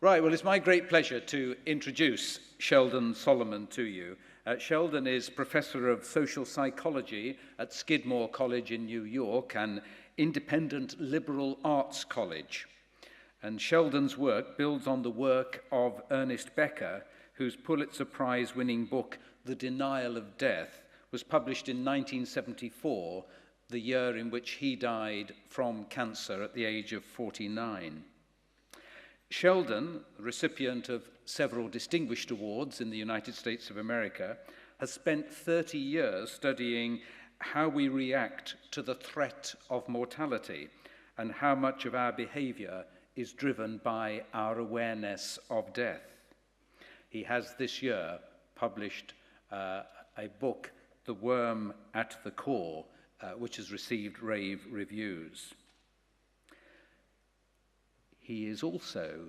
Right, well, it's my great pleasure to introduce Sheldon Solomon to you. Sheldon is Professor of Social Psychology at Skidmore College in New York and Independent Liberal Arts College. And Sheldon's work builds on the work of Ernest Becker, whose Pulitzer Prize-winning book, The Denial of Death, was published in 1974, the year in which he died from cancer at the age of 49. Sheldon, recipient of several distinguished awards in the United States of America, has spent 30 years studying how we react to the threat of mortality and how much of our behavior is driven by our awareness of death. He has this year published a book, The Worm at the Core, which has received rave reviews. He is also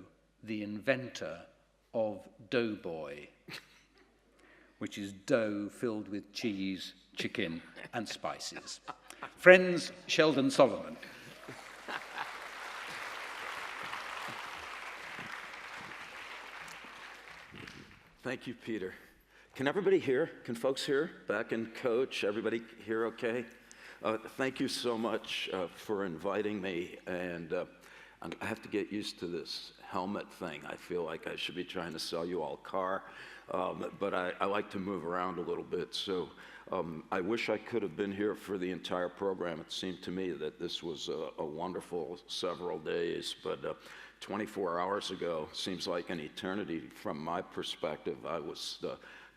the inventor of Doughboy, which is dough filled with cheese, chicken, and spices. Friends, Sheldon Solomon. Thank you, Peter. Can everybody hear? Can folks hear? Back in coach, everybody hear okay? Thank you so much for inviting me, and I have to get used to this helmet thing. I feel like I should be trying to sell you all a car, but I like to move around a little bit, so I wish I could have been here for the entire program. It seemed to me that this was a wonderful several days, but 24 hours ago seems like an eternity from my perspective. I was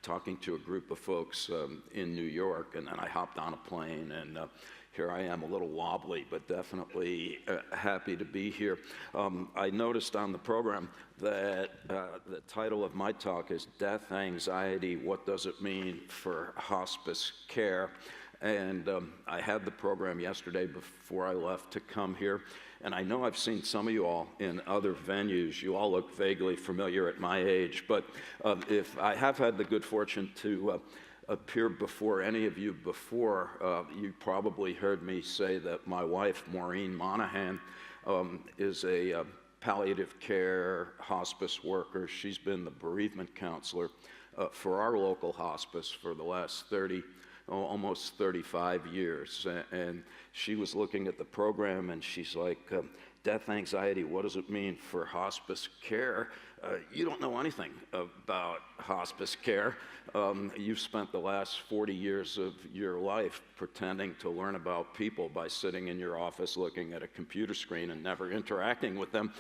talking to a group of folks in New York, and then I hopped on a plane, and here I am, a little wobbly, but definitely happy to be here. I noticed on the program that the title of my talk is Death Anxiety, What Does It Mean for Hospice Care? And I had the program yesterday before I left to come here. And I know I've seen some of you all in other venues. You all look vaguely familiar at my age. But if I have had the good fortune to appear before any of you before, you probably heard me say that my wife, Maureen Monahan, is a palliative care hospice worker. She's been the bereavement counselor for our local hospice for the last almost 35 years. And she was looking at the program and she's like, death anxiety, what does it mean for hospice care? You don't know anything about hospice care. You've spent the last 40 years of your life pretending to learn about people by sitting in your office looking at a computer screen and never interacting with them,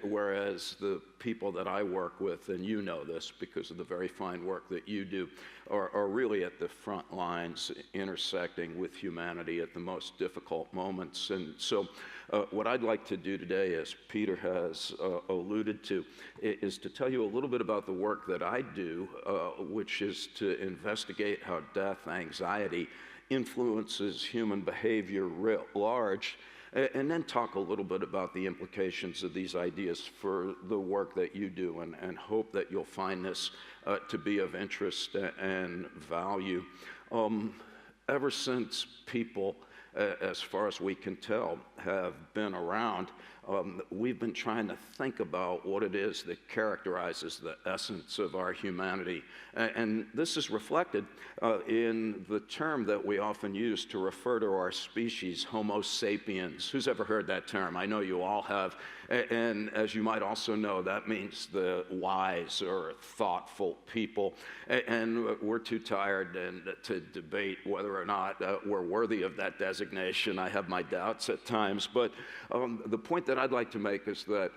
whereas the people that I work with, and you know this because of the very fine work that you do, are really at the front lines intersecting with humanity at the most difficult moments. And so what I'd like to do today, as Peter has alluded to, is to tell you a little bit about the work that I do, which is to investigate how death anxiety influences human behavior writ large, and then talk a little bit about the implications of these ideas for the work that you do, and hope that you'll find this to be of interest and value. Ever since people, as far as we can tell, have been around, we've been trying to think about what it is that characterizes the essence of our humanity. And this is reflected in the term that we often use to refer to our species, Homo sapiens. Who's ever heard that term? I know you all have. And as you might also know, that means the wise or thoughtful people. And we're too tired to debate whether or not we're worthy of that designation. I have my doubts at times. But the point that I'd like to make is that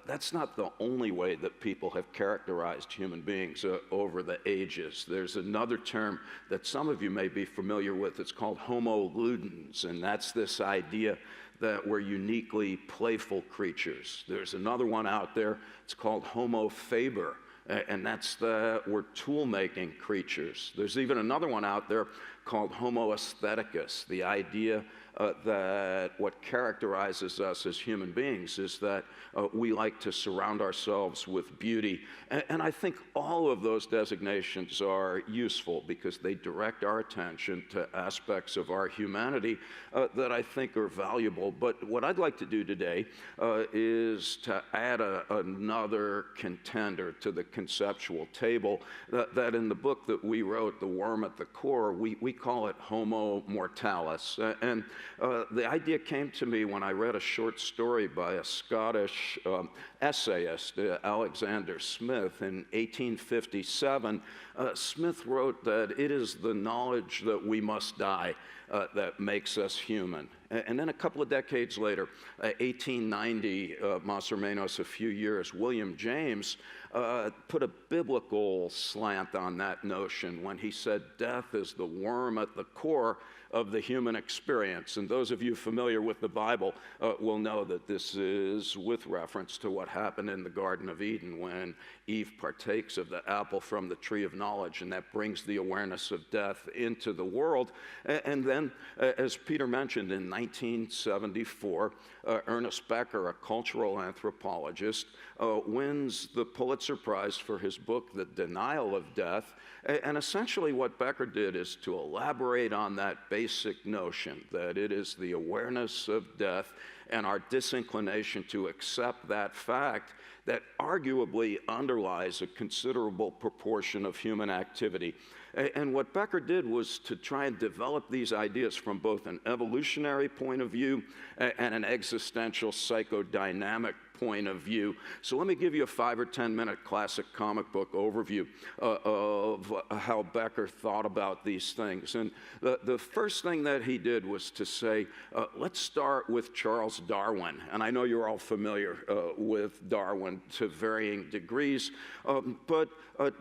that's not the only way that people have characterized human beings over the ages. There's another term that some of you may be familiar with. It's called Homo ludens, and that's this idea that we're uniquely playful creatures. There's another one out there, it's called Homo faber, and that's we're tool-making creatures. There's even another one out there called Homo aestheticus, the idea that what characterizes us as human beings is that we like to surround ourselves with beauty. And I think all of those designations are useful because they direct our attention to aspects of our humanity that I think are valuable. But what I'd like to do today is to add another contender to the conceptual table that in the book that we wrote, The Worm at the Core, we call it Homo mortalis. And the idea came to me when I read a short story by a Scottish essayist, Alexander Smith, in 1857. Smith wrote that it is the knowledge that we must die that makes us human. And then a couple of decades later, 1890, más o menos a few years, William James put a biblical slant on that notion when he said death is the worm at the core of the human experience. And those of you familiar with the Bible will know that this is with reference to what happened in the Garden of Eden when Eve partakes of the apple from the tree of knowledge, and that brings the awareness of death into the world. And then, as Peter mentioned, in 1974, Ernest Becker, a cultural anthropologist, wins the Pulitzer Prize for his book, The Denial of Death. And essentially what Becker did is to elaborate on that basic notion that it is the awareness of death and our disinclination to accept that fact that arguably underlies a considerable proportion of human activity. And what Becker did was to try and develop these ideas from both an evolutionary point of view and an existential psychodynamic point of view. So let me give you a 5 or 10 minute classic comic book overview of how Becker thought about these things. And the first thing that he did was to say, let's start with Charles Darwin. And I know you're all familiar with Darwin to varying degrees, but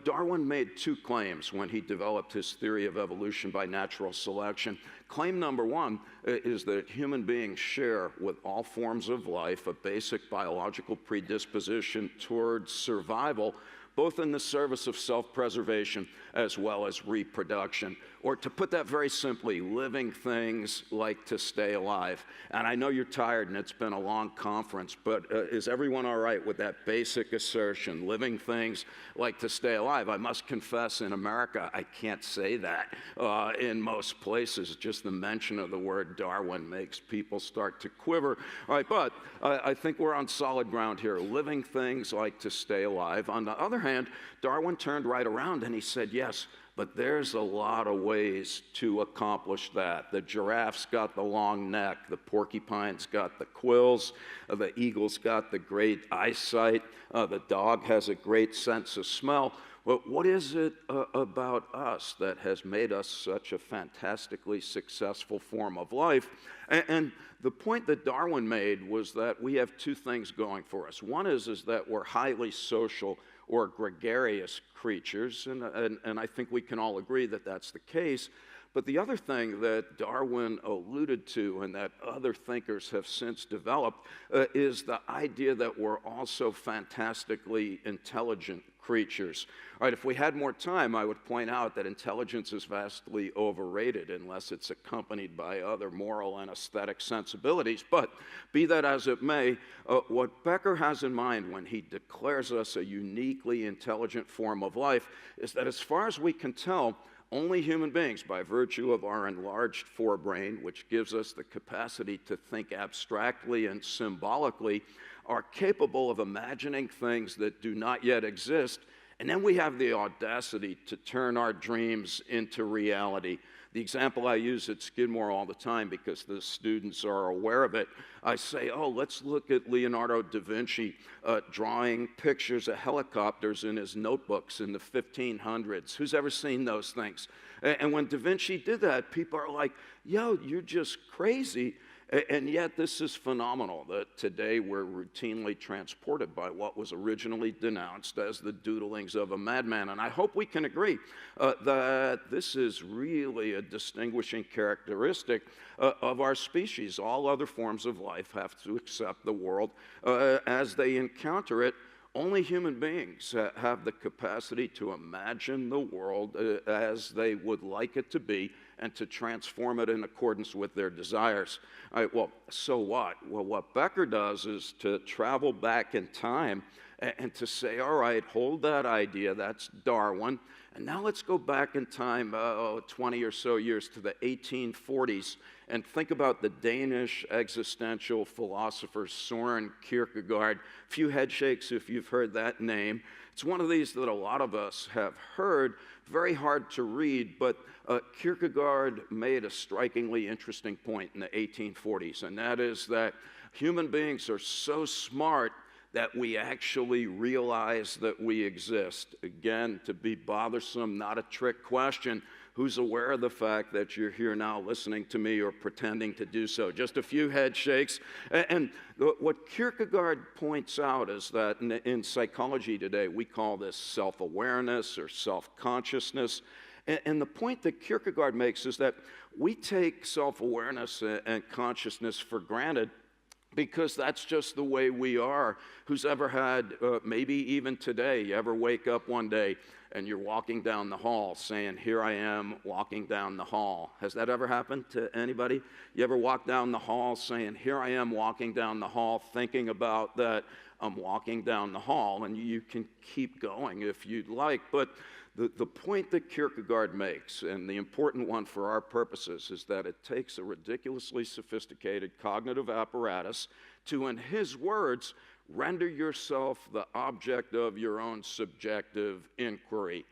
Darwin made two claims when he developed his theory of evolution by natural selection. Claim number one is that human beings share with all forms of life a basic biological predisposition towards survival, both in the service of self-preservation as well as reproduction. Or to put that very simply, living things like to stay alive. And I know you're tired and it's been a long conference, but is everyone all right with that basic assertion, living things like to stay alive? I must confess, in America, I can't say that in most places. Just the mention of the word Darwin makes people start to quiver. All right, but I think we're on solid ground here. Living things like to stay alive. On the other hand, Darwin turned right around and he said, yes, but there's a lot of ways to accomplish that. The giraffe's got the long neck, the porcupine's got the quills, the eagle's got the great eyesight, the dog has a great sense of smell. Well, what is it about us that has made us such a fantastically successful form of life? And the point that Darwin made was that we have two things going for us. One is that we're highly social or gregarious creatures, and I think we can all agree that that's the case. But the other thing that Darwin alluded to and that other thinkers have since developed is the idea that we're also fantastically intelligent creatures. All right, if we had more time, I would point out that intelligence is vastly overrated unless it's accompanied by other moral and aesthetic sensibilities. But be that as it may, what Becker has in mind when he declares us a uniquely intelligent form of life is that as far as we can tell, only human beings, by virtue of our enlarged forebrain, which gives us the capacity to think abstractly and symbolically, are capable of imagining things that do not yet exist, and then we have the audacity to turn our dreams into reality. The example I use at Skidmore all the time because the students are aware of it, I say, oh, let's look at Leonardo da Vinci drawing pictures of helicopters in his notebooks in the 1500s. Who's ever seen those things? And when da Vinci did that, people are like, yo, you're just crazy. And yet this is phenomenal that today we're routinely transported by what was originally denounced as the doodlings of a madman. And I hope we can agree that this is really a distinguishing characteristic of our species. All other forms of life have to accept the world as they encounter it. Only human beings have the capacity to imagine the world as they would like it to be and to transform it in accordance with their desires. All right, well, so what? Well, what Becker does is to travel back in time and to say, all right, hold that idea, that's Darwin, and now let's go back in time 20 or so years to the 1840s and think about the Danish existential philosopher Søren Kierkegaard. A few head shakes if you've heard that name. It's one of these that a lot of us have heard, very hard to read, but Kierkegaard made a strikingly interesting point in the 1840s, and that is that human beings are so smart that we actually realize that we exist. Again, to be bothersome, not a trick question. Who's aware of the fact that you're here now listening to me or pretending to do so? Just a few head shakes. And what Kierkegaard points out is that in psychology today, we call this self-awareness or self-consciousness. And the point that Kierkegaard makes is that we take self-awareness and consciousness for granted because that's just the way we are. Who's ever had, maybe even today, you ever wake up one day and you're walking down the hall saying, here I am walking down the hall. Has that ever happened to anybody? You ever walk down the hall saying, here I am walking down the hall, thinking about that I'm walking down the hall, and you can keep going if you'd like. But the point that Kierkegaard makes, and the important one for our purposes, is that it takes a ridiculously sophisticated cognitive apparatus to, in his words, render yourself the object of your own subjective inquiry.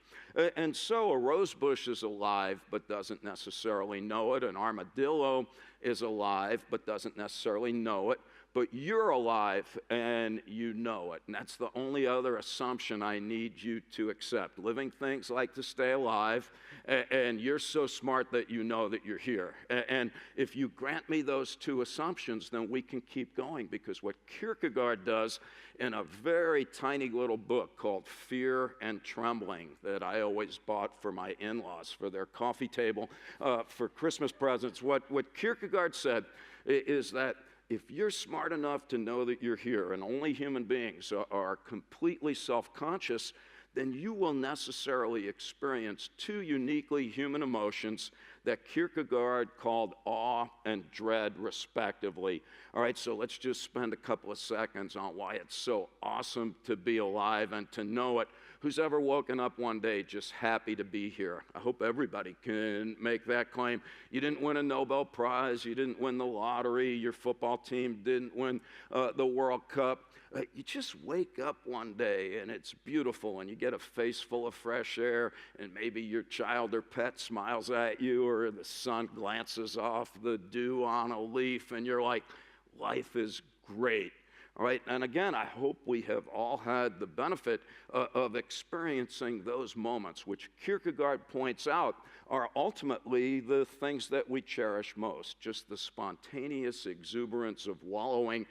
And so a rose bush is alive but doesn't necessarily know it. An armadillo is alive but doesn't necessarily know it. But you're alive and you know it. And that's the only other assumption I need you to accept. Living things like to stay alive, and you're so smart that you know that you're here. And if you grant me those two assumptions, then we can keep going, because what Kierkegaard does in a very tiny little book called Fear and Trembling that I always bought for my in-laws for their coffee table for Christmas presents, what Kierkegaard said is that if you're smart enough to know that you're here, and only human beings are completely self-conscious, then you will necessarily experience two uniquely human emotions that Kierkegaard called awe and dread, respectively. All right, so let's just spend a couple of seconds on why it's so awesome to be alive and to know it. Who's ever woken up one day just happy to be here? I hope everybody can make that claim. You didn't win a Nobel Prize, you didn't win the lottery, your football team didn't win the World Cup. You just wake up one day and it's beautiful, and you get a face full of fresh air, and maybe your child or pet smiles at you, or the sun glances off the dew on a leaf, and you're like, life is great. All right, and again, I hope we have all had the benefit of experiencing those moments, which Kierkegaard points out are ultimately the things that we cherish most, just the spontaneous exuberance of wallowing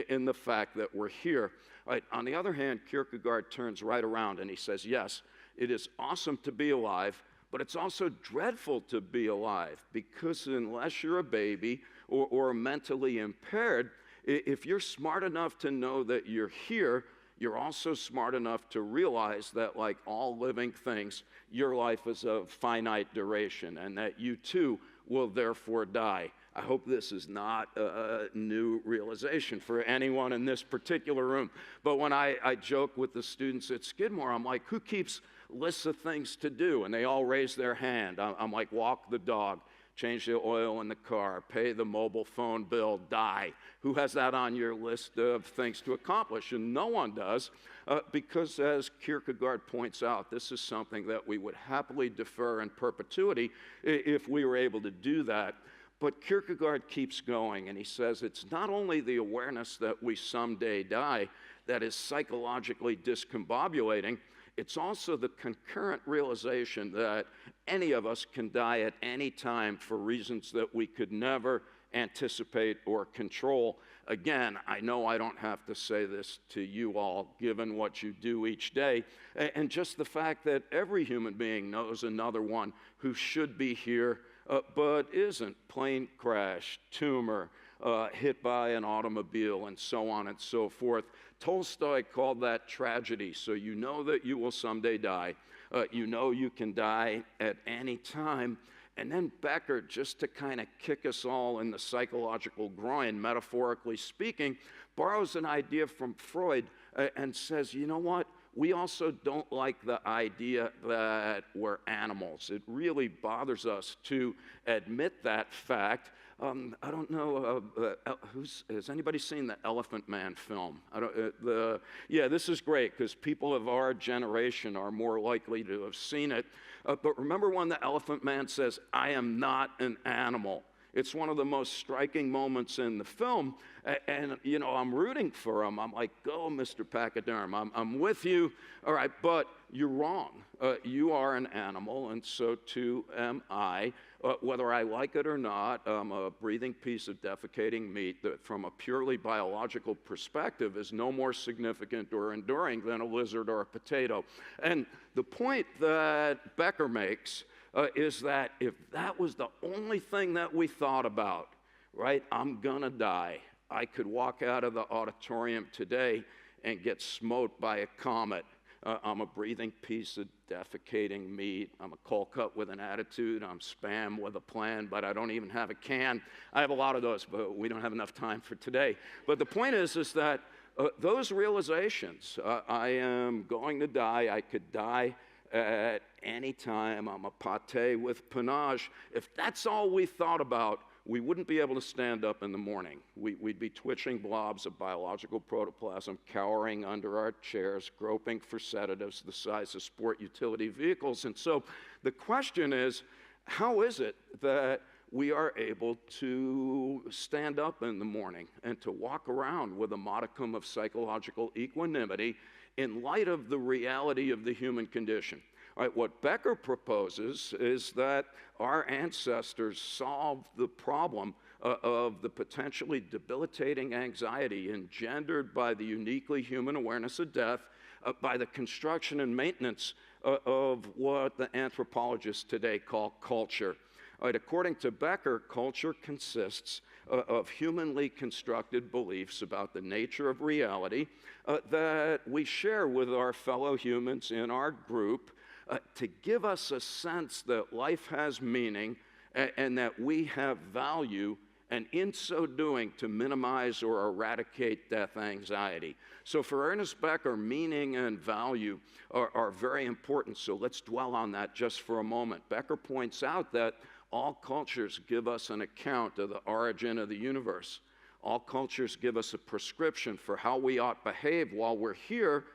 in the fact that we're here. All right, on the other hand, Kierkegaard turns right around and he says, yes, it is awesome to be alive, but it's also dreadful to be alive, because unless you're a baby or mentally impaired, if you're smart enough to know that you're here, you're also smart enough to realize that, like all living things, your life is of finite duration, and that you too will therefore die. I hope this is not a new realization for anyone in this particular room. But when I joke with the students at Skidmore, I'm like, who keeps lists of things to do? And they all raise their hand. I'm like, walk the dog, change the oil in the car, pay the mobile phone bill, die. Who has that on your list of things to accomplish? And no one does, because as Kierkegaard points out, this is something that we would happily defer in perpetuity if we were able to do that. But Kierkegaard keeps going, and he says it's not only the awareness that we someday die that is psychologically discombobulating, it's also the concurrent realization that any of us can die at any time for reasons that we could never anticipate or control. Again, I know I don't have to say this to you all, given what you do each day, and just the fact that every human being knows another one who should be here, but isn't. Plane crash, tumor, hit by an automobile, and so on and so forth. Tolstoy called that tragedy. So you know that you will someday die. You know you can die at any time. And then Becker, just to kind of kick us all in the psychological groin, metaphorically speaking, borrows an idea from Freud and says, you know what? We also don't like the idea that we're animals. It really bothers us to admit that fact. I don't know, has anybody seen the Elephant Man film? Yeah, this is great because people of our generation are more likely to have seen it. But remember when the Elephant Man says, I am not an animal. It's one of the most striking moments in the film, and you know, I'm rooting for him. I'm like, go, Mr. Pachyderm, I'm with you, all right, but you're wrong. You are an animal, and so too am I. Whether I like it or not, I'm a breathing piece of defecating meat that from a purely biological perspective is no more significant or enduring than a lizard or a potato. And the point that Becker makes is that if that was the only thing that we thought about, right, I'm gonna die, I could walk out of the auditorium today and get smote by a comet. I'm a breathing piece of defecating meat. I'm a cold cut with an attitude. I'm spam with a plan, but I don't even have a can. I have a lot of those, but we don't have enough time for today. But the point is that those realizations, I am going to die, I could die at any time, I'm a pate with panache. If that's all we thought about, we wouldn't be able to stand up in the morning. We'd be twitching blobs of biological protoplasm, cowering under our chairs, groping for sedatives the size of sport utility vehicles. And so the question is, how is it that we are able to stand up in the morning and to walk around with a modicum of psychological equanimity in light of the reality of the human condition? All right, what Becker proposes is that our ancestors solved the problem of the potentially debilitating anxiety engendered by the uniquely human awareness of death by the construction and maintenance of what the anthropologists today call culture. All right, according to Becker, culture consists of humanly constructed beliefs about the nature of reality that we share with our fellow humans in our group to give us a sense that life has meaning and that we have value, and in so doing to minimize or eradicate death anxiety. So for Ernest Becker, meaning and value are very important, so let's dwell on that just for a moment. Becker points out that all cultures give us an account of the origin of the universe. All cultures give us a prescription for how we ought to behave while we're here.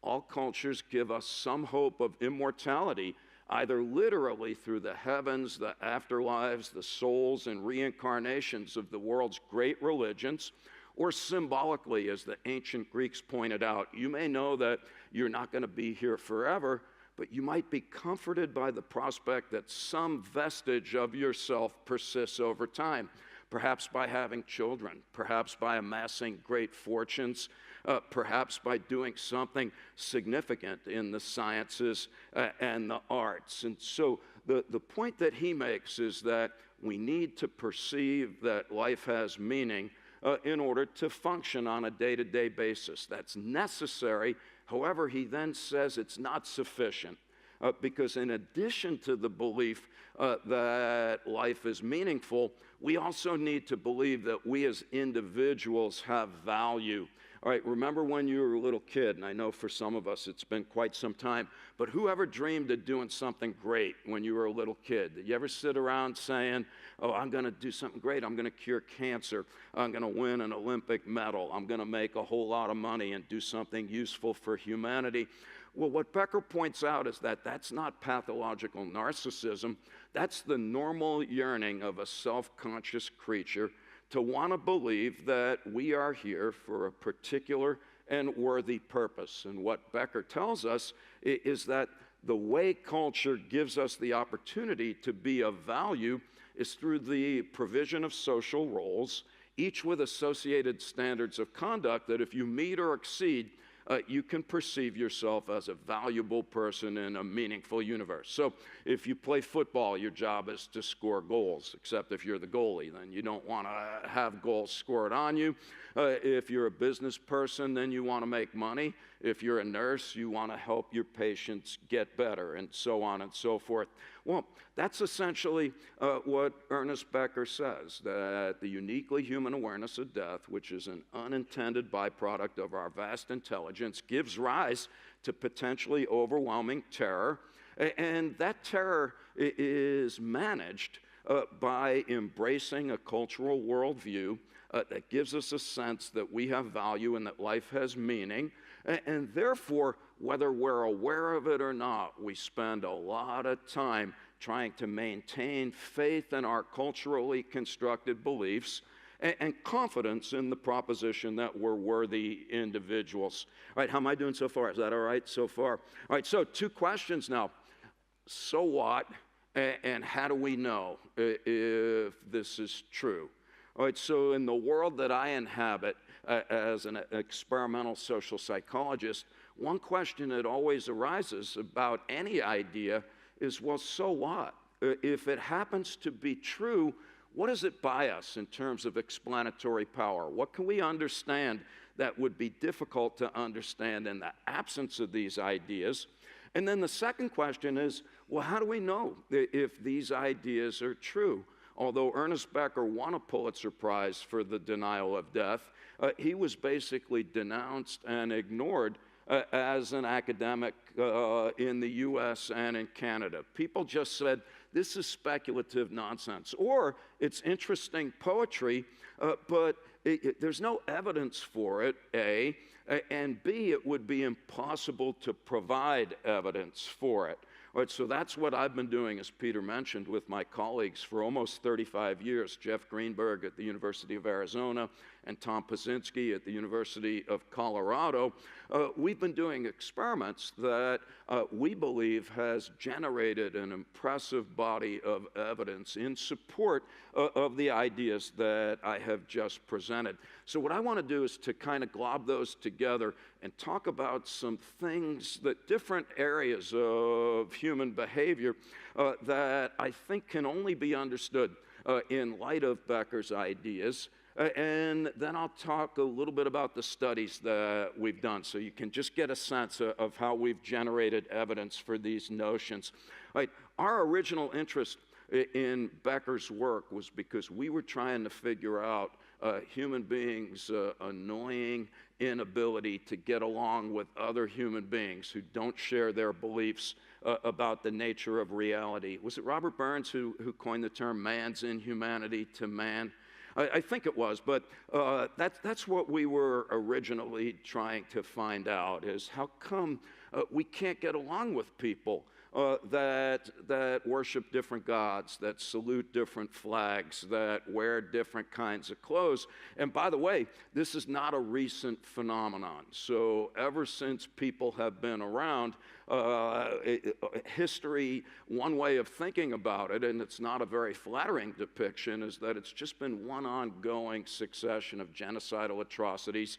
All cultures give us some hope of immortality, either literally through the heavens, the afterlives, the souls, and reincarnations of the world's great religions, or symbolically, as the ancient Greeks pointed out. You may know that you're not going to be here forever, but you might be comforted by the prospect that some vestige of yourself persists over time, perhaps by having children, perhaps by amassing great fortunes, perhaps by doing something significant in the sciences and the arts. And so the point that he makes is that we need to perceive that life has meaning in order to function on a day-to-day basis. That's necessary. However, he then says it's not sufficient because in addition to the belief that life is meaningful, we also need to believe that we as individuals have value. All right, remember when you were a little kid, and I know for some of us it's been quite some time, but whoever dreamed of doing something great when you were a little kid? Did you ever sit around saying, oh, I'm going to do something great, I'm going to cure cancer, I'm going to win an Olympic medal, I'm going to make a whole lot of money and do something useful for humanity? Well, what Becker points out is that that's not pathological narcissism, that's the normal yearning of a self-conscious creature to want to believe that we are here for a particular and worthy purpose. And what Becker tells us is that the way culture gives us the opportunity to be of value is through the provision of social roles, each with associated standards of conduct that if you meet or exceed, you can perceive yourself as a valuable person in a meaningful universe. So if you play football, your job is to score goals, except if you're the goalie, then you don't want to have goals scored on you. If you're a business person, then you want to make money. If you're a nurse, you want to help your patients get better, and so on and so forth. Well, that's essentially what Ernest Becker says, that the uniquely human awareness of death, which is an unintended byproduct of our vast intelligence, gives rise to potentially overwhelming terror. And that terror is managed by embracing a cultural worldview that gives us a sense that we have value and that life has meaning. And therefore, whether we're aware of it or not, we spend a lot of time trying to maintain faith in our culturally constructed beliefs and confidence in the proposition that we're worthy individuals. All right, how am I doing so far? Is that all right so far? All right, so 2 questions now. So what, and how do we know if this is true? All right, so in the world that I inhabit as an experimental social psychologist, one question that always arises about any idea is, well, so what? If it happens to be true, what does it buy us in terms of explanatory power? What can we understand that would be difficult to understand in the absence of these ideas? And then the second question is, well, how do we know if these ideas are true? Although Ernest Becker won a Pulitzer Prize for the denial of death, he was basically denounced and ignored as an academic in the US and in Canada. People just said, this is speculative nonsense, or it's interesting poetry, but there's no evidence for it, A, and B, it would be impossible to provide evidence for it. All right, so that's what I've been doing, as Peter mentioned, with my colleagues for almost 35 years. Jeff Greenberg at the University of Arizona and Tom Pazinski at the University of Colorado. We've been doing experiments that we believe has generated an impressive body of evidence in support of the ideas that I have just presented. So what I want to do is to kind of glob those together and talk about some things, that different areas of human behavior that I think can only be understood in light of Becker's ideas. And then I'll talk a little bit about the studies that we've done, so you can just get a sense of how we've generated evidence for these notions. All right, our original interest in Becker's work was because we were trying to figure out human beings' annoying inability to get along with other human beings who don't share their beliefs about the nature of reality. Was it Robert Burns who coined the term man's inhumanity to man? I think it was, but that's what we were originally trying to find out, is how come we can't get along with people that worship different gods, that salute different flags, that wear different kinds of clothes. And by the way, this is not a recent phenomenon. So ever since people have been around, history, one way of thinking about it, and it's not a very flattering depiction, is that it's just been one ongoing succession of genocidal atrocities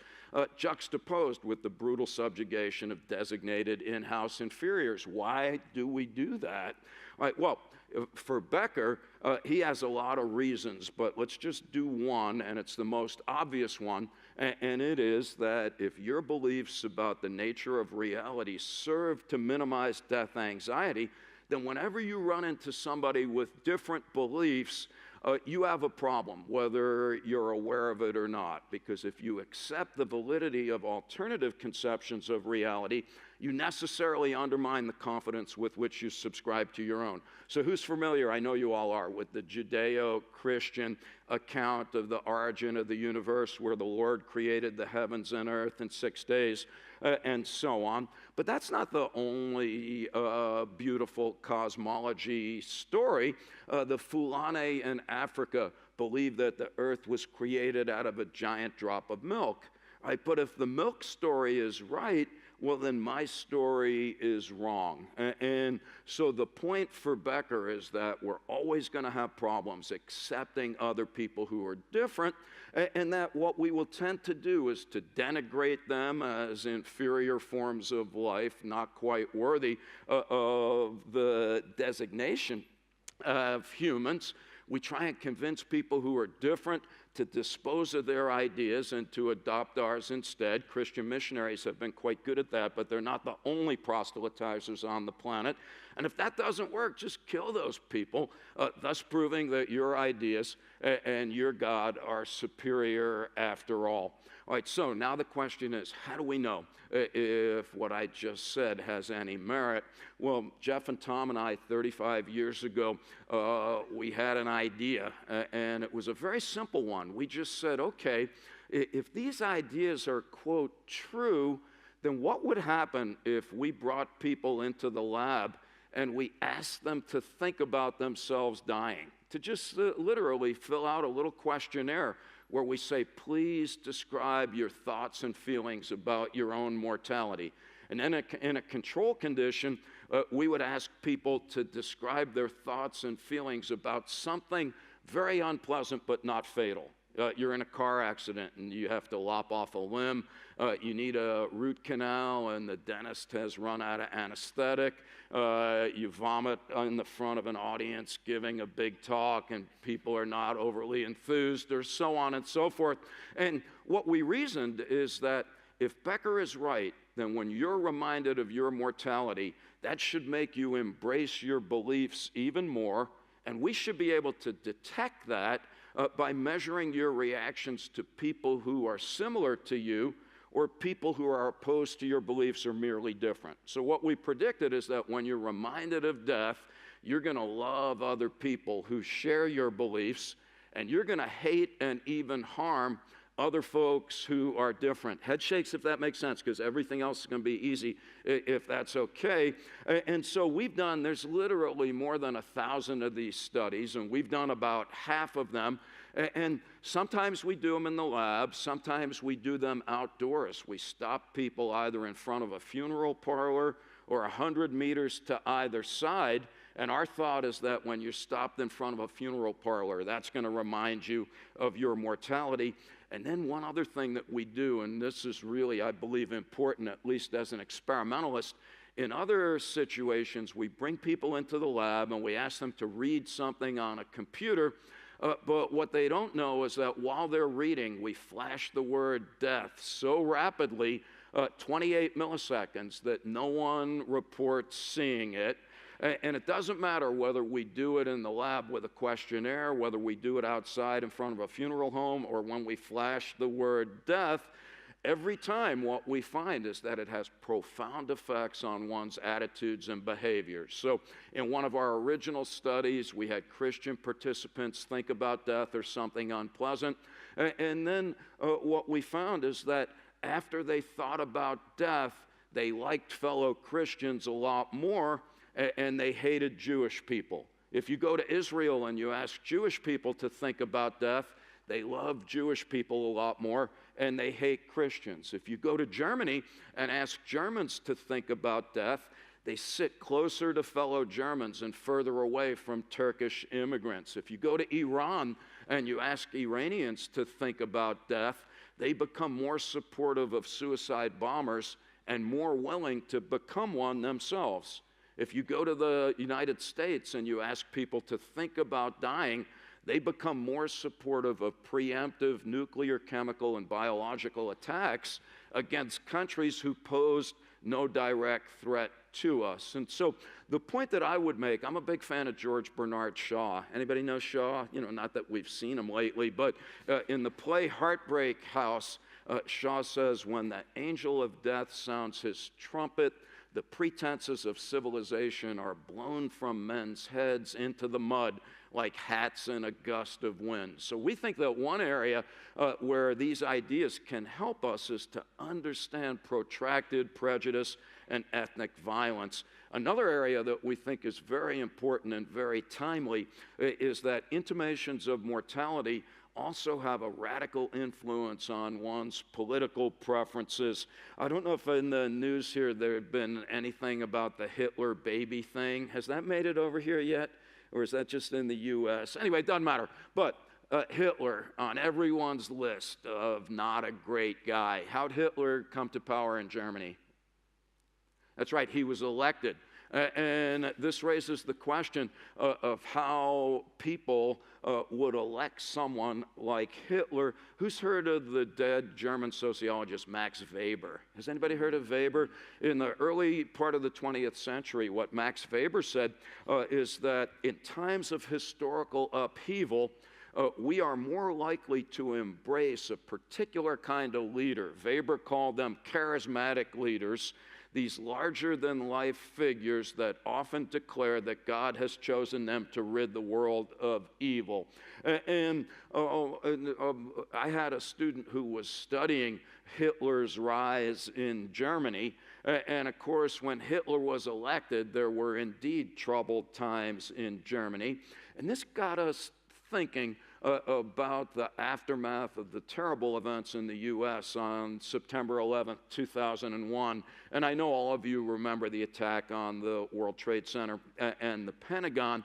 juxtaposed with the brutal subjugation of designated in-house inferiors. Why do we do that? All right, well, for Becker, he has a lot of reasons, but let's just do one, and it's the most obvious one, and it is that if your beliefs about the nature of reality serve to minimize death anxiety, then whenever you run into somebody with different beliefs, you have a problem, whether you're aware of it or not, because if you accept the validity of alternative conceptions of reality, you necessarily undermine the confidence with which you subscribe to your own. So who's familiar, I know you all are, with the Judeo-Christian account of the origin of the universe, where the Lord created the heavens and earth in 6 days, and so on. But that's not the only beautiful cosmology story. The Fulani in Africa believe that the earth was created out of a giant drop of milk. Right? But if the milk story is right, well, then my story is wrong. And so the point for Becker is that we're always going to have problems accepting other people who are different, and that what we will tend to do is to denigrate them as inferior forms of life, not quite worthy of the designation of humans. We try and convince people who are different to dispose of their ideas and to adopt ours instead. Christian missionaries have been quite good at that, but they're not the only proselytizers on the planet. And if that doesn't work, just kill those people, thus proving that your ideas and your God are superior after all. All right, so now the question is, how do we know if what I just said has any merit? Well, Jeff and Tom and I, 35 years ago, we had an idea, and it was a very simple one. We just said, okay, if these ideas are, quote, true, then what would happen if we brought people into the lab and we asked them to think about themselves dying, to just literally fill out a little questionnaire where we say, please describe your thoughts and feelings about your own mortality. And then in a control condition, we would ask people to describe their thoughts and feelings about something very unpleasant but not fatal. You're in a car accident and you have to lop off a limb. You need a root canal and the dentist has run out of anesthetic. You vomit in the front of an audience giving a big talk and people are not overly enthused, or so on and so forth. And what we reasoned is that if Becker is right, then when you're reminded of your mortality, that should make you embrace your beliefs even more. And we should be able to detect that by measuring your reactions to people who are similar to you or people who are opposed to your beliefs or merely different. So what we predicted is that when you're reminded of death, you're going to love other people who share your beliefs, and you're going to hate and even harm other folks who are different. Head shakes if that makes sense, because everything else is going to be easy if that's okay. And so there's literally more than 1,000 of these studies, and we've done about half of them. And sometimes we do them in the lab, sometimes we do them outdoors. We stop people either in front of a funeral parlor or 100 meters to either side. And our thought is that when you're stopped in front of a funeral parlor, that's going to remind you of your mortality. And then one other thing that we do, and this is really, I believe, important, at least as an experimentalist, in other situations, we bring people into the lab and we ask them to read something on a computer, but what they don't know is that while they're reading, we flash the word death so rapidly, 28 milliseconds, that no one reports seeing it. And it doesn't matter whether we do it in the lab with a questionnaire, whether we do it outside in front of a funeral home, or when we flash the word death. Every time what we find is that it has profound effects on one's attitudes and behaviors. So in one of our original studies, we had Christian participants think about death or something unpleasant. And then what we found is that after they thought about death, they liked fellow Christians a lot more, and they hated Jewish people. If you go to Israel and you ask Jewish people to think about death, they love Jewish people a lot more, and they hate Christians. If you go to Germany and ask Germans to think about death, they sit closer to fellow Germans and further away from Turkish immigrants. If you go to Iran and you ask Iranians to think about death, they become more supportive of suicide bombers and more willing to become one themselves. If you go to the United States and you ask people to think about dying, they become more supportive of preemptive nuclear, chemical, and biological attacks against countries who pose no direct threat to us. And so the point that I would make, I'm a big fan of George Bernard Shaw. Anybody know Shaw? You know, not that we've seen him lately, but in the play Heartbreak House, Shaw says, when the angel of death sounds his trumpet, the pretenses of civilization are blown from men's heads into the mud like hats in a gust of wind. So we think that one area where these ideas can help us is to understand protracted prejudice and ethnic violence. Another area that we think is very important and very timely is that intimations of mortality also have a radical influence on one's political preferences. I don't know if in the news here there had been anything about the Hitler baby thing. Has that made it over here yet? Or is that just in the U.S.? Anyway, it doesn't matter. But Hitler on everyone's list of not a great guy. How'd Hitler come to power in Germany? That's right, he was elected. And this raises the question of how people would elect someone like Hitler. Who's heard of the dead German sociologist Max Weber? Has anybody heard of Weber? In the early part of the 20th century, what Max Weber said is that in times of historical upheaval, we are more likely to embrace a particular kind of leader. Weber called them charismatic leaders, these larger-than-life figures that often declare that God has chosen them to rid the world of evil. I had a student who was studying Hitler's rise in Germany, and of course, when Hitler was elected, there were indeed troubled times in Germany, and this got us thinking about the aftermath of the terrible events in the U.S. on September 11th, 2001. And I know all of you remember the attack on the World Trade Center and the Pentagon.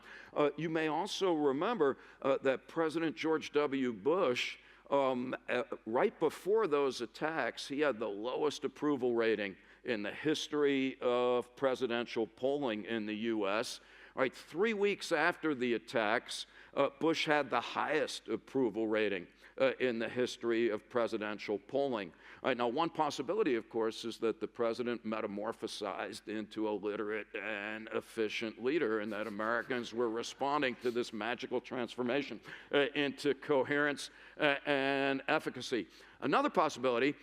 You may also remember that President George W. Bush, right before those attacks, he had the lowest approval rating in the history of presidential polling in the U.S. Right, 3 weeks after the attacks, Bush had the highest approval rating in the history of presidential polling. Now, one possibility, of course, is that the president metamorphosized into a literate and efficient leader, and that Americans were responding to this magical transformation into coherence and efficacy. Another possibility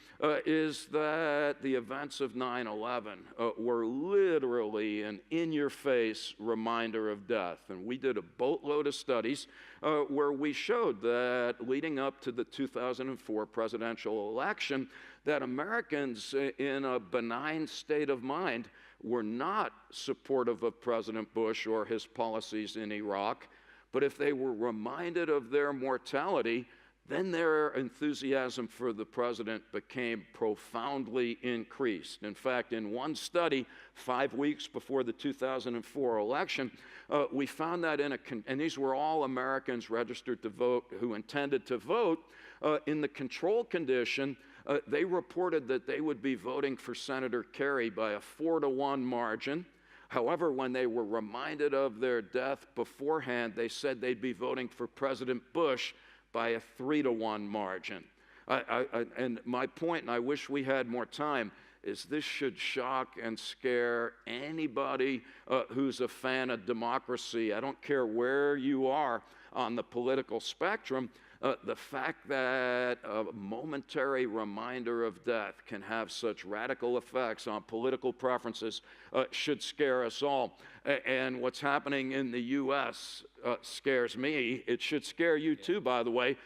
is that the events of 9/11 were literally an in-your-face reminder of death. And we did a boatload of studies where we showed that leading up to the 2004 presidential election, that Americans in a benign state of mind were not supportive of President Bush or his policies in Iraq, but if they were reminded of their mortality, then their enthusiasm for the president became profoundly increased. In fact, in one study, 5 weeks before the 2004 election, we found that and these were all Americans registered to vote who intended to vote, in the control condition, they reported that they would be voting for Senator Kerry by a 4-to-1 margin. However, when they were reminded of their death beforehand, they said they'd be voting for President Bush by a 3-to-1 margin. And my point, and I wish we had more time, is this should shock and scare anybody who's a fan of democracy. I don't care where you are on the political spectrum. The fact that a momentary reminder of death can have such radical effects on political preferences should scare us all. And what's happening in the U.S. Scares me. It should scare you too, by the way,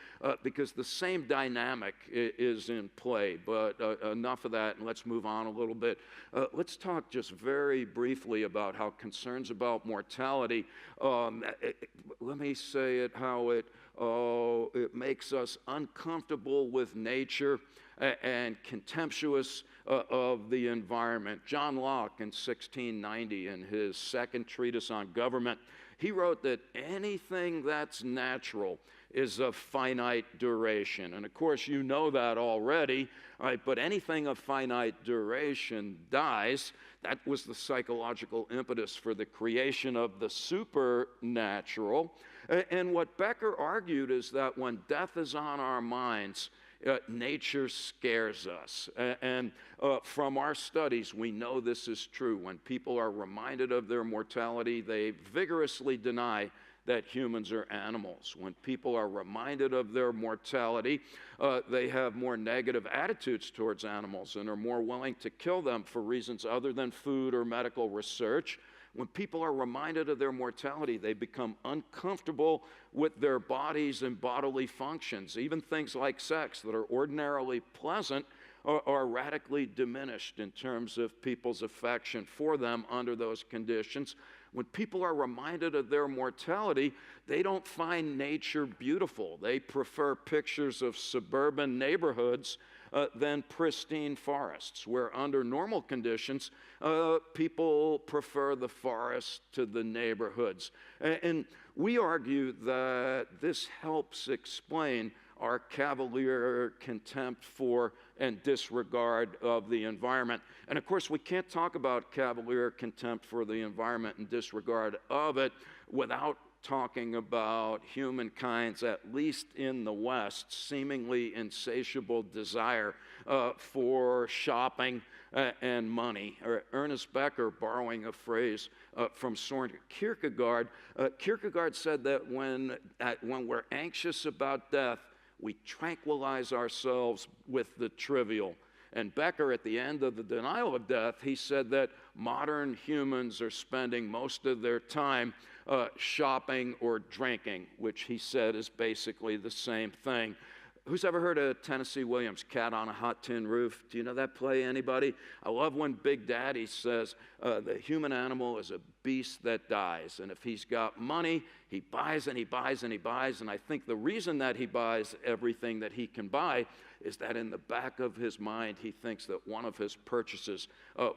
because the same dynamic is in play. But enough of that, and let's move on a little bit. Let's talk just very briefly about how concerns about mortality, let me say it how it makes us uncomfortable with nature and contemptuous of the environment. John Locke in 1690, in his second treatise on government, he wrote that anything that's natural is of finite duration. And of course, you know that already, right? But anything of finite duration dies. That was the psychological impetus for the creation of the supernatural. And what Becker argued is that when death is on our minds, nature scares us. And from our studies, we know this is true. When people are reminded of their mortality, they vigorously deny that humans are animals. When people are reminded of their mortality, they have more negative attitudes towards animals and are more willing to kill them for reasons other than food or medical research. When people are reminded of their mortality, they become uncomfortable with their bodies and bodily functions. Even things like sex that are ordinarily pleasant are radically diminished in terms of people's affection for them under those conditions. When people are reminded of their mortality, they don't find nature beautiful. They prefer pictures of suburban neighborhoods than pristine forests, where under normal conditions, people prefer the forest to the neighborhoods. And we argue that this helps explain our cavalier contempt for and disregard of the environment. And of course, we can't talk about cavalier contempt for the environment and disregard of it without talking about humankind's, at least in the West, seemingly insatiable desire for shopping and money. Ernest Becker, borrowing a phrase from Soren Kierkegaard, Kierkegaard said that when we're anxious about death, we tranquilize ourselves with the trivial. And Becker, at the end of The Denial of Death, he said that modern humans are spending most of their time shopping or drinking, which he said is basically the same thing. Who's ever heard of Tennessee Williams' Cat on a Hot Tin Roof? Do you know that play, anybody? I love when Big Daddy says the human animal is a beast that dies. And if he's got money, he buys and he buys and he buys. And I think the reason that he buys everything that he can buy is that in the back of his mind, he thinks that one of his purchases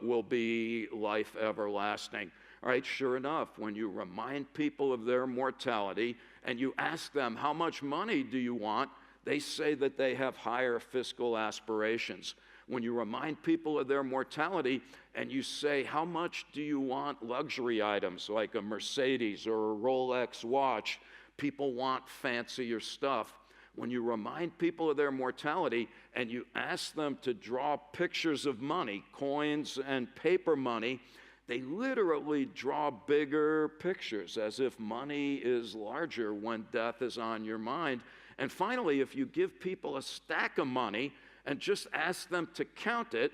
will be life everlasting. All right, sure enough, when you remind people of their mortality and you ask them, how much money do you want? They say that they have higher fiscal aspirations. When you remind people of their mortality and you say, how much do you want luxury items like a Mercedes or a Rolex watch? People want fancier stuff. When you remind people of their mortality and you ask them to draw pictures of money, coins and paper money, they literally draw bigger pictures as if money is larger when death is on your mind. And finally, if you give people a stack of money and just ask them to count it,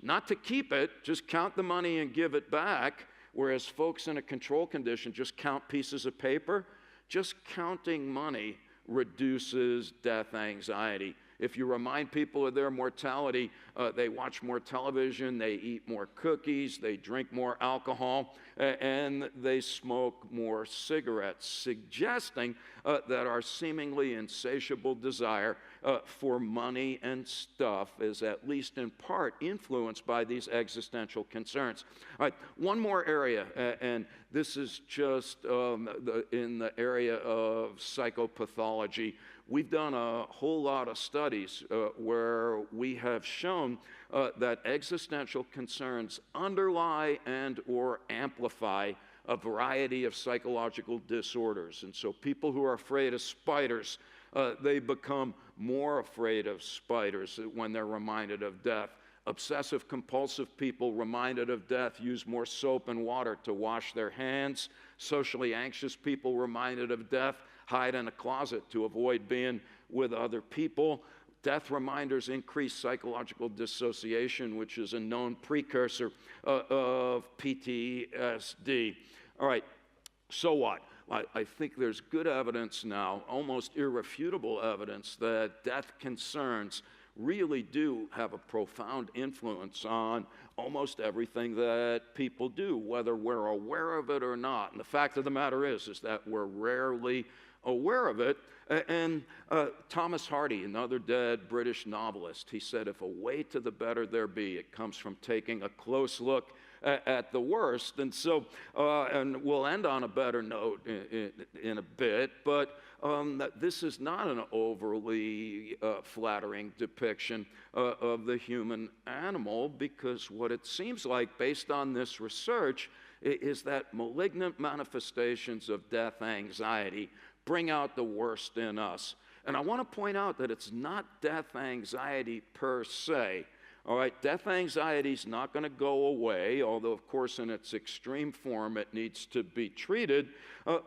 not to keep it, just count the money and give it back, whereas folks in a control condition just count pieces of paper, just counting money reduces death anxiety. If you remind people of their mortality, they watch more television, they eat more cookies, they drink more alcohol, and they smoke more cigarettes, suggesting that our seemingly insatiable desire for money and stuff is at least in part influenced by these existential concerns. All right, one more area, and this is just in the area of psychopathology. We've done a whole lot of studies where we have shown that existential concerns underlie and or amplify a variety of psychological disorders. And so people who are afraid of spiders, they become more afraid of spiders when they're reminded of death. Obsessive compulsive people reminded of death use more soap and water to wash their hands. Socially anxious people reminded of death hide in a closet to avoid being with other people. Death reminders increase psychological dissociation, which is a known precursor of PTSD. All right, so what? I think there's good evidence now, almost irrefutable evidence, that death concerns really do have a profound influence on almost everything that people do, whether we're aware of it or not. And the fact of the matter is that we're rarely aware of it. And Thomas Hardy, another dead British novelist, he said, if a way to the better there be, it comes from taking a close look at the worst. And so, and we'll end on a better note in a bit, but this is not an overly flattering depiction of the human animal, because what it seems like, based on this research, is that malignant manifestations of death anxiety bring out the worst in us. And I want to point out that it's not death anxiety per se. All right, death anxiety is not going to go away, although, of course, in its extreme form, it needs to be treated.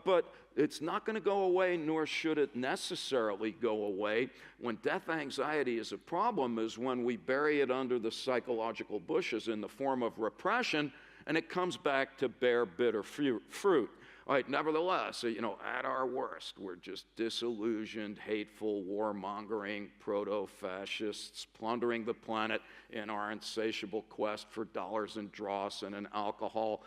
But it's not going to go away, nor should it necessarily go away. When death anxiety is a problem is when we bury it under the psychological bushes in the form of repression, and it comes back to bear bitter fruit. All right, nevertheless, at our worst, we're just disillusioned, hateful, warmongering, proto-fascists, plundering the planet in our insatiable quest for dollars and dross and an alcohol,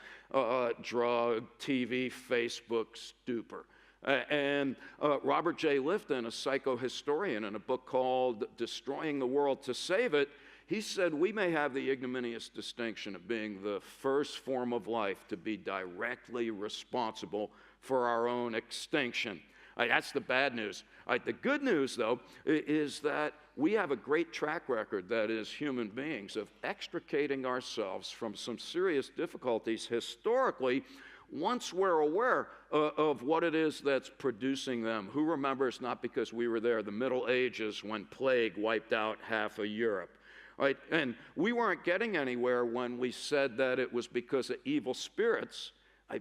drug, TV, Facebook stupor. And Robert J. Lifton, a psychohistorian, in a book called Destroying the World to Save It, he said, we may have the ignominious distinction of being the first form of life to be directly responsible for our own extinction. All right, that's the bad news. All right, the good news, though, is that we have a great track record, that is, human beings, of extricating ourselves from some serious difficulties historically once we're aware of what it is that's producing them. Who remembers, not because we were there, the Middle Ages when plague wiped out half of Europe? Right? And we weren't getting anywhere when we said that it was because of evil spirits.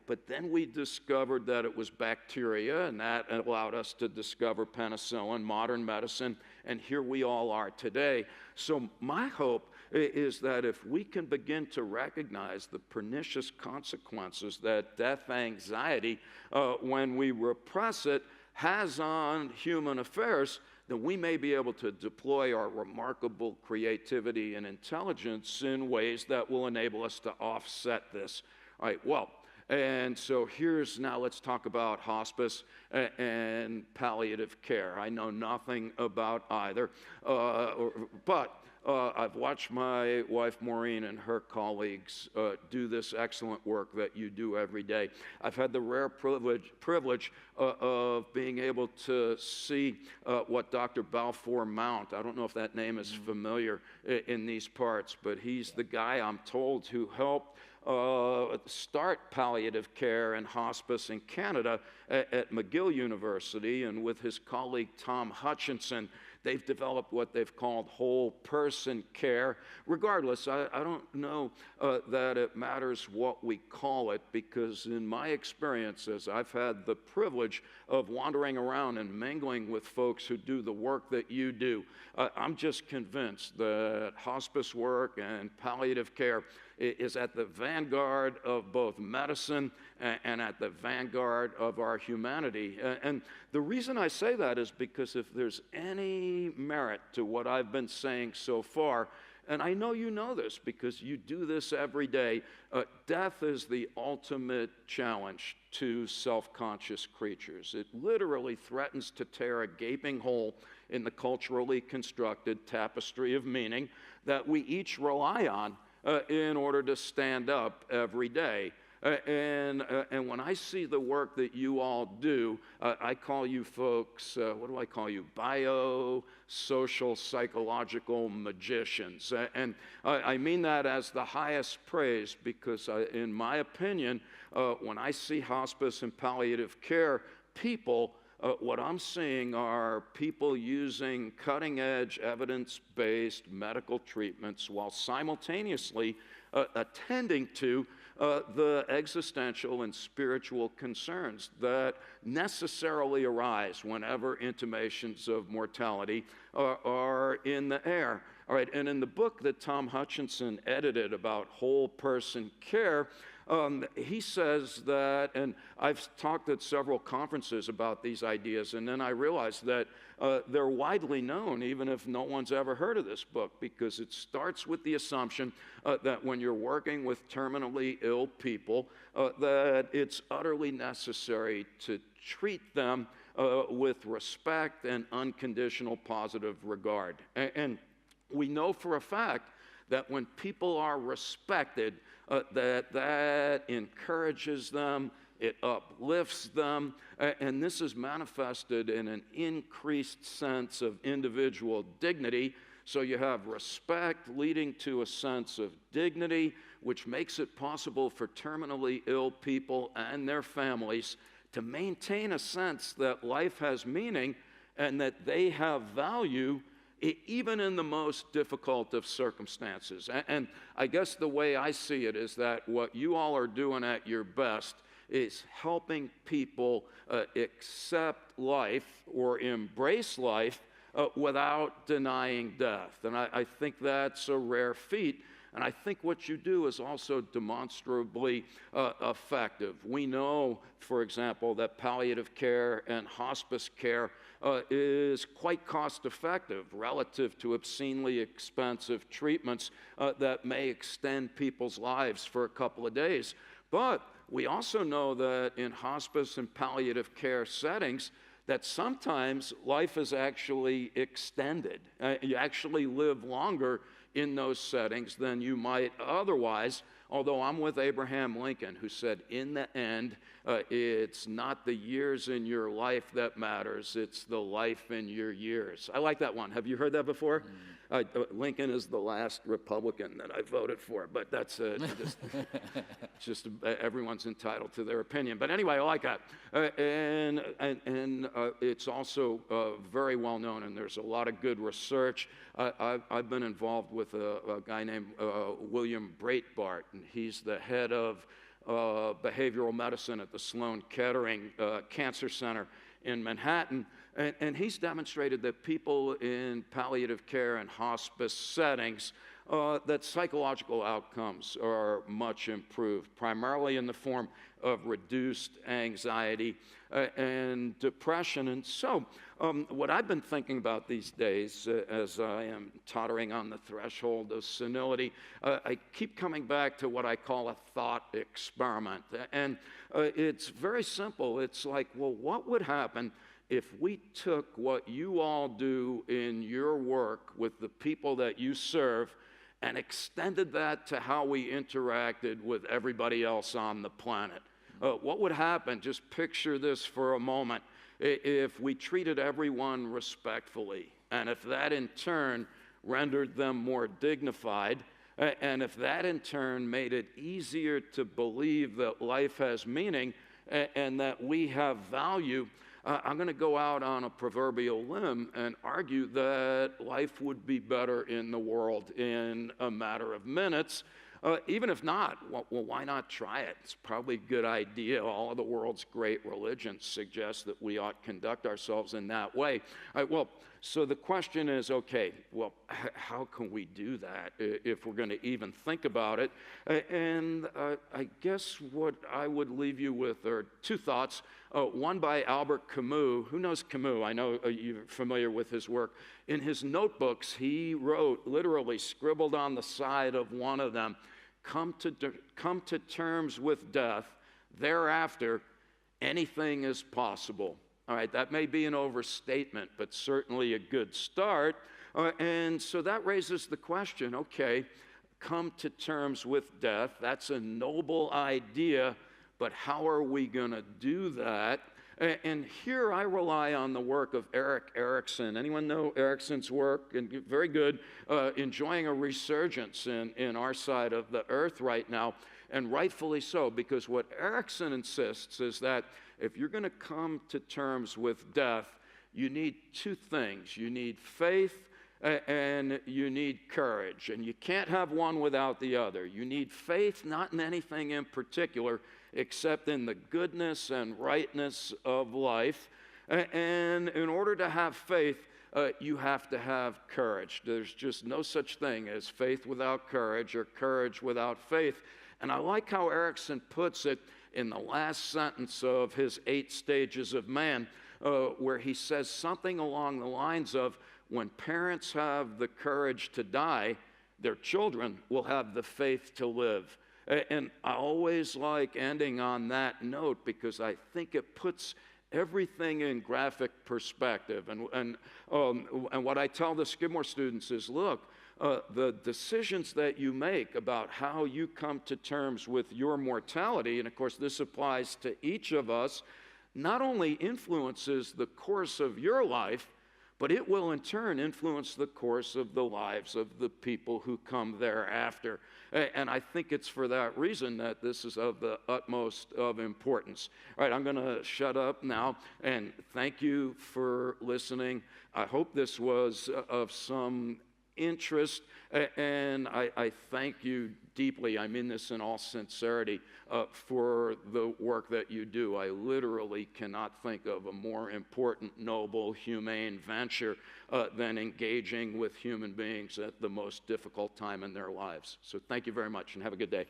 But then we discovered that it was bacteria, and that allowed us to discover penicillin, modern medicine, and here we all are today. So my hope is that if we can begin to recognize the pernicious consequences that death anxiety, when we repress it, has on human affairs, then we may be able to deploy our remarkable creativity and intelligence in ways that will enable us to offset this. All right, well, and so let's talk about hospice and palliative care. I know nothing about either, but I've watched my wife Maureen and her colleagues do this excellent work that you do every day. I've had the rare privilege of being able to see what Dr. Balfour Mount, I don't know if that name is familiar in these parts, but he's the guy, I'm told, who helped start palliative care and hospice in Canada at McGill University, and with his colleague Tom Hutchinson, they've developed what they've called whole person care. Regardless, I don't know that it matters what we call it, because in my experiences, I've had the privilege of wandering around and mingling with folks who do the work that you do. I'm just convinced that hospice work and palliative care is at the vanguard of both medicine and at the vanguard of our humanity. And the reason I say that is because if there's any merit to what I've been saying so far, and I know you know this because you do this every day, death is the ultimate challenge to self-conscious creatures. It literally threatens to tear a gaping hole in the culturally constructed tapestry of meaning that we each rely on in order to stand up every day. And when I see the work that you all do, I call you folks, what do I call you? Bio-social psychological magicians. And I mean that as the highest praise because, in my opinion, when I see hospice and palliative care people, what I'm seeing are people using cutting-edge, evidence-based medical treatments while simultaneously attending to the existential and spiritual concerns that necessarily arise whenever intimations of mortality are in the air. All right, and in the book that Tom Hutchinson edited about whole person care, he says that, and I've talked at several conferences about these ideas, and then I realized that they're widely known, even if no one's ever heard of this book, because it starts with the assumption that when you're working with terminally ill people, that it's utterly necessary to treat them with respect and unconditional positive regard. And we know for a fact that when people are respected, that encourages them, it uplifts them, and this is manifested in an increased sense of individual dignity. So you have respect leading to a sense of dignity, which makes it possible for terminally ill people and their families to maintain a sense that life has meaning and that they have value even in the most difficult of circumstances. And I guess the way I see it is that what you all are doing at your best is helping people accept life or embrace life without denying death. And I think that's a rare feat. And I think what you do is also demonstrably effective. We know, for example, that palliative care and hospice care is quite cost effective relative to obscenely expensive treatments that may extend people's lives for a couple of days. But we also know that in hospice and palliative care settings, that sometimes life is actually extended. You actually live longer in those settings than you might otherwise, Although I'm with Abraham Lincoln, who said, in the end, it's not the years in your life that matters, it's the life in your years. I like that one. Have you heard that before? Lincoln is the last Republican that I voted for, but that's just everyone's entitled to their opinion. But anyway, I like that. And it's also very well known, and there's a lot of good research. I've been involved with a guy named William Breitbart, and he's the head of behavioral medicine at the Sloan Kettering Cancer Center in Manhattan. And he's demonstrated that people in palliative care and hospice settings, that psychological outcomes are much improved, primarily in the form of reduced anxiety and depression. And so what I've been thinking about these days as I am tottering on the threshold of senility, I keep coming back to what I call a thought experiment. And it's very simple. It's like, well, what would happen if we took what you all do in your work with the people that you serve and extended that to how we interacted with everybody else on the planet? What would happen? Just picture this for a moment. If we treated everyone respectfully, and if that in turn rendered them more dignified, and if that in turn made it easier to believe that life has meaning and that we have value, I'm going to go out on a proverbial limb and argue that life would be better in the world in a matter of minutes. Even if not, well, why not try it? It's probably a good idea. All of the world's great religions suggest that we ought to conduct ourselves in that way. So the question is, okay, well, how can we do that if we're going to even think about it? And I guess what I would leave you with are two thoughts. One by Albert Camus. Who knows Camus? I know you're familiar with his work. In his notebooks, he wrote, literally scribbled on the side of one of them, come to terms with death. Thereafter, anything is possible. All right, that may be an overstatement, but certainly a good start. And so that raises the question, okay, come to terms with death. That's a noble idea, but how are we going to do that? And here I rely on the work of Erik Erikson. Anyone know Erikson's work? And very good, enjoying a resurgence in our side of the earth right now, and rightfully so, because what Erikson insists is that if you're going to come to terms with death, you need two things. You need faith and you need courage, and you can't have one without the other. You need faith not in anything in particular, except in the goodness and rightness of life. And in order to have faith, you have to have courage. There's just no such thing as faith without courage or courage without faith. And I like how Erikson puts it in the last sentence of his 8 Stages of Man, where he says something along the lines of, when parents have the courage to die, their children will have the faith to live. And I always like ending on that note because I think it puts everything in graphic perspective. And what I tell the Skidmore students is, look, the decisions that you make about how you come to terms with your mortality, and of course this applies to each of us, not only influences the course of your life, but it will in turn influence the course of the lives of the people who come thereafter. And I think it's for that reason that this is of the utmost of importance. All right, I'm going to shut up now, and thank you for listening. I hope this was of some interest, and I thank you deeply, I mean this in all sincerity, for the work that you do. I literally cannot think of a more important, noble, humane venture than engaging with human beings at the most difficult time in their lives. So thank you very much, and have a good day.